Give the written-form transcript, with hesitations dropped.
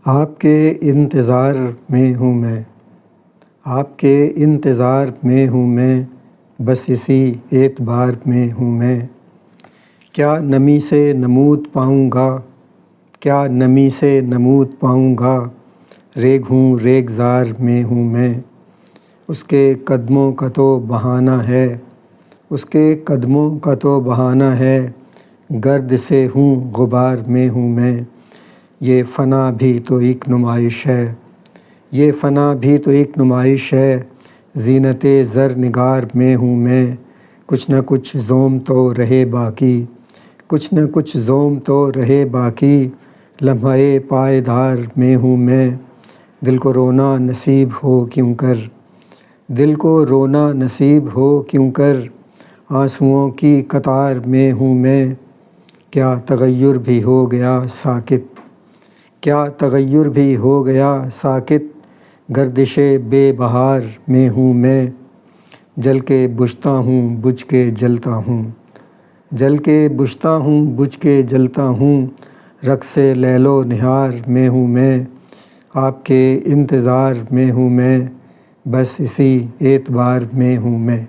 آپ کے انتظار میں ہوں میں، آپ کے انتظار میں ہوں میں، بس اسی اعتبار میں ہوں میں۔ کیا نمی سے نمود پاؤں گا، کیا نمی سے نمود پاؤں گا، ریگ ہوں ریگزار میں ہوں میں۔ اس کے قدموں کا تو بہانہ ہے، اس کے قدموں کا تو بہانہ ہے، گرد سے ہوں غبار میں ہوں میں۔ یہ فنا بھی تو ایک نمائش ہے، یہ فنا بھی تو ایک نمائش ہے، زینت زر نگار میں ہوں میں۔ کچھ نہ کچھ زوم تو رہے باقی، کچھ نہ کچھ زوم تو رہے باقی، لمحہ پائیدار میں ہوں میں۔ دل کو رونا نصیب ہو کیوں کر، دل کو رونا نصیب ہو کیوں کر، آنسوؤں کی قطار میں ہوں میں۔ کیا تغیر بھی ہو گیا ساکت، کیا تغیر بھی ہو گیا ساکت، گردش بے بہار میں ہوں میں۔ جل کے بجھتا ہوں بجھ کے جلتا ہوں، جل کے بجھتا ہوں بجھ کے جلتا ہوں، رقص لیل و نہار میں ہوں میں۔ آپ کے انتظار میں ہوں میں، بس اسی اعتبار میں ہوں میں۔